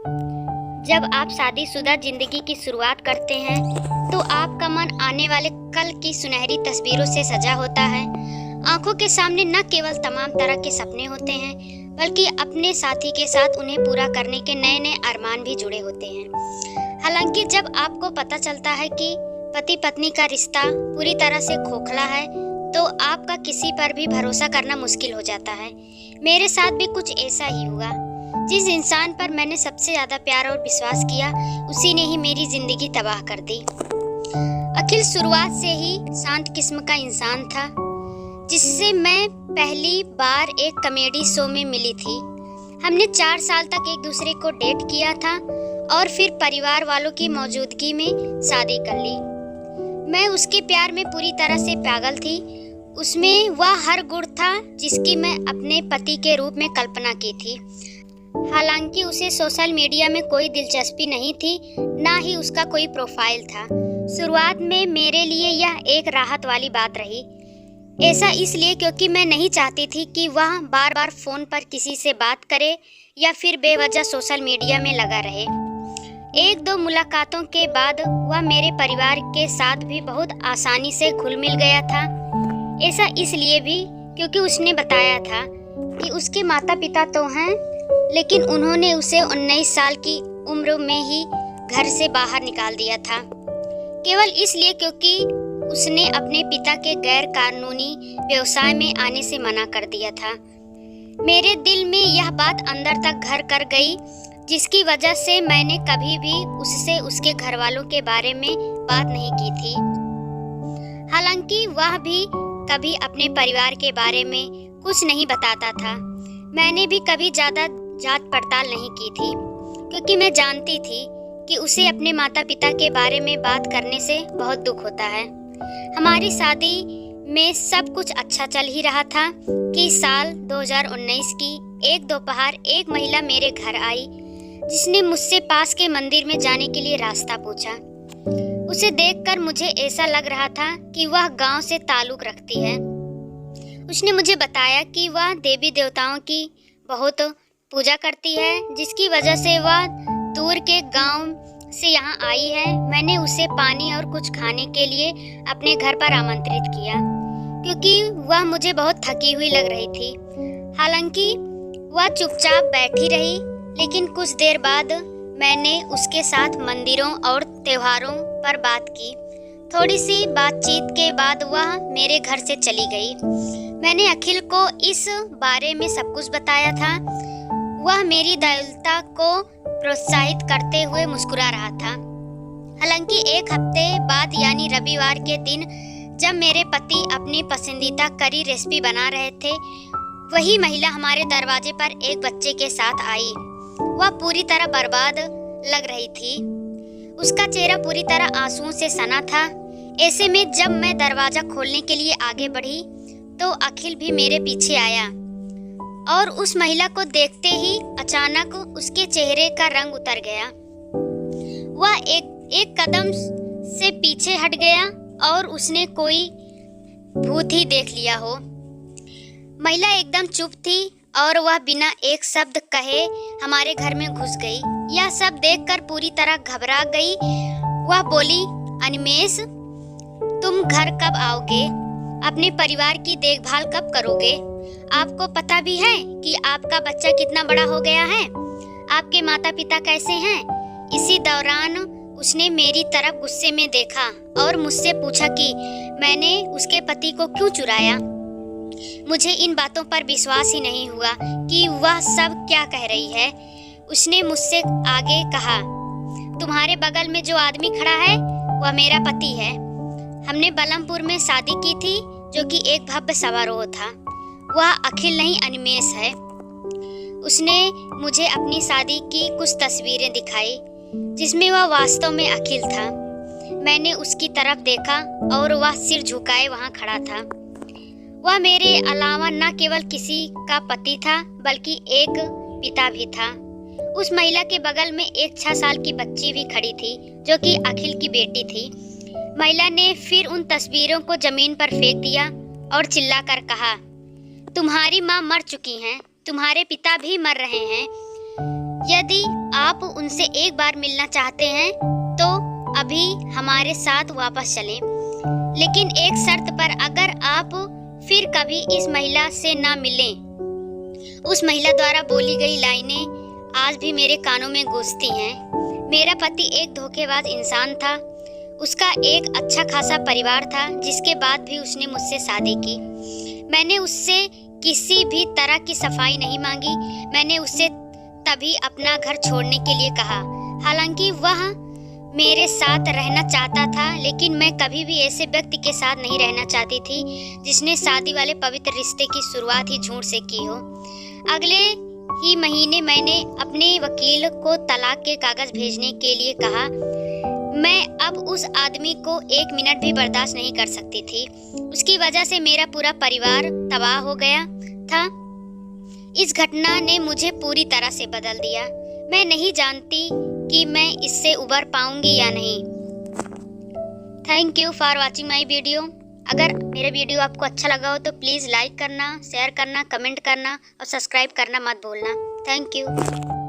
जब आप शादीशुदा जिंदगी की शुरुआत करते हैं तो आपका मन आने वाले कल की सुनहरी तस्वीरों से सजा होता है। आंखों के सामने न केवल तमाम तरह के सपने होते हैं बल्कि अपने साथी के साथ उन्हें पूरा करने के नए नए अरमान भी जुड़े होते हैं। हालांकि जब आपको पता चलता है कि पति पत्नी का रिश्ता पूरी तरह से खोखला है तो आपका किसी पर भी भरोसा करना मुश्किल हो जाता है। मेरे साथ भी कुछ ऐसा ही हुआ। जिस इंसान पर मैंने सबसे ज़्यादा प्यार और विश्वास किया उसी ने ही मेरी ज़िंदगी तबाह कर दी। अखिल शुरुआत से ही शांत किस्म का इंसान था, जिससे मैं पहली बार एक कॉमेडी शो में मिली थी। हमने 4 साल तक एक दूसरे को डेट किया था और फिर परिवार वालों की मौजूदगी में शादी कर ली। मैं उसके प्यार में पूरी तरह से पागल थी। उसमें वह हर गुण था जिसकी मैं अपने पति के रूप में कल्पना की थी। हालांकि उसे सोशल मीडिया में कोई दिलचस्पी नहीं थी, ना ही उसका कोई प्रोफाइल था। शुरुआत में मेरे लिए यह एक राहत वाली बात रही। ऐसा इसलिए क्योंकि मैं नहीं चाहती थी कि वह बार बार फ़ोन पर किसी से बात करे या फिर बेवजह सोशल मीडिया में लगा रहे। 1-2 मुलाकातों के बाद वह मेरे परिवार के साथ भी बहुत आसानी से घुल मिल गया था। ऐसा इसलिए भी क्योंकि उसने बताया था कि उसके माता पिता तो हैं, लेकिन उन्होंने उसे 19 साल की उम्र में ही घर से बाहर निकाल दिया था, केवल इसलिए क्योंकि उसने अपने पिता के गैर कानूनी व्यवसाय में आने से मना कर दिया था। मेरे दिल में यह बात अंदर तक घर कर गई, जिसकी वजह से मैंने कभी भी उससे उसके घर वालों के बारे में बात नहीं की थी। हालांकि वह भी कभी अपने परिवार के बारे में कुछ नहीं बताता था। मैंने भी कभी ज़्यादा जांच पड़ताल नहीं की थी, क्योंकि मैं जानती थी कि उसे अपने माता पिता के बारे में बात करने से बहुत दुख होता है। हमारी शादी में सब कुछ अच्छा चल ही रहा था कि साल 2019 की एक दोपहर एक महिला मेरे घर आई, जिसने मुझसे पास के मंदिर में जाने के लिए रास्ता पूछा। उसे देखकर मुझे ऐसा लग रहा था कि वह गांव से ताल्लुक़ रखती है। उसने मुझे बताया कि वह देवी देवताओं की बहुत पूजा करती है, जिसकी वजह से वह दूर के गांव से यहाँ आई है। मैंने उसे पानी और कुछ खाने के लिए अपने घर पर आमंत्रित किया, क्योंकि वह मुझे बहुत थकी हुई लग रही थी। हालांकि वह चुपचाप बैठी रही, लेकिन कुछ देर बाद मैंने उसके साथ मंदिरों और त्योहारों पर बात की। थोड़ी सी बातचीत के बाद वह मेरे घर से चली गई। मैंने अखिल को इस बारे में सब कुछ बताया था। वह मेरी दयालुता को प्रोत्साहित करते हुए मुस्कुरा रहा था। हालांकि 1 हफ्ते बाद यानी रविवार के दिन जब मेरे पति अपनी पसंदीदा करी रेसिपी बना रहे थे, वही महिला हमारे दरवाजे पर एक बच्चे के साथ आई। वह पूरी तरह बर्बाद लग रही थी। उसका चेहरा पूरी तरह आंसुओं से सना था। ऐसे में जब मैं दरवाजा खोलने के लिए आगे बढ़ी तो अखिल भी मेरे पीछे आया और उस महिला को देखते ही अचानक उसके चेहरे का रंग उतर गया। वह एक कदम से पीछे हट गया और उसने कोई भूत ही देख लिया हो। महिला एकदम चुप थी और वह बिना एक शब्द कहे हमारे घर में घुस गई। यह सब देखकर पूरी तरह घबरा गई। वह बोली, अनिमेष, तुम घर कब आओगे? अपने परिवार की देखभाल कब करोगे? आपको पता भी है कि आपका बच्चा कितना बड़ा हो गया है? आपके माता पिता कैसे हैं? इसी दौरान उसने मेरी तरफ गुस्से में देखा और मुझसे पूछा कि मैंने उसके पति को क्यों चुराया। मुझे इन बातों पर विश्वास ही नहीं हुआ कि वह सब क्या कह रही है। उसने मुझसे आगे कहा, तुम्हारे बगल में जो आदमी खड़ा है वह मेरा पति है। हमने बलमपुर में शादी की थी, जो कि एक भव्य समारोह था। वह अखिल नहीं, अनिमेष है। उसने मुझे अपनी शादी की कुछ तस्वीरें दिखाई, जिसमें वह वास्तव में अखिल था। मैंने उसकी तरफ देखा और वह सिर झुकाए वहां खड़ा था। वह मेरे अलावा न केवल किसी का पति था बल्कि एक पिता भी था। उस महिला के बगल में एक 6 साल की बच्ची भी खड़ी थी, जो कि अखिल की बेटी थी। महिला ने फिर उन तस्वीरों को जमीन पर फेंक दिया और चिल्लाकर कहा, तुम्हारी माँ मर चुकी हैं, तुम्हारे पिता भी मर रहे हैं। यदि आप उनसे एक बार मिलना चाहते हैं तो अभी हमारे साथ वापस चलें, लेकिन एक शर्त पर, अगर आप फिर कभी इस महिला से ना मिलें। उस महिला द्वारा बोली गई लाइनें आज भी मेरे कानों में गूंजती हैं। मेरा पति एक धोखेबाज इंसान था। उसका एक अच्छा खासा परिवार था, जिसके बाद भी उसने मुझसे शादी की। मैंने उससे किसी भी तरह की सफाई नहीं मांगी। मैंने उससे तभी अपना घर छोड़ने के लिए कहा। हालांकि वह मेरे साथ रहना चाहता था, लेकिन मैं कभी भी ऐसे व्यक्ति के साथ नहीं रहना चाहती थी जिसने शादी वाले पवित्र रिश्ते की शुरुआत ही झूठ से की हो। अगले ही महीने मैंने अपने वकील को तलाक के कागज भेजने के लिए कहा। मैं अब उस आदमी को 1 मिनट भी बर्दाश्त नहीं कर सकती थी। उसकी वजह से मेरा पूरा परिवार तबाह हो गया था। इस घटना ने मुझे पूरी तरह से बदल दिया। मैं नहीं जानती कि मैं इससे उबर पाऊंगी या नहीं। Thank you for watching my video. अगर मेरा वीडियो आपको अच्छा लगा हो तो प्लीज़ लाइक करना, शेयर करना, कमेंट करना और सब्सक्राइब करना मत भूलना। Thank you.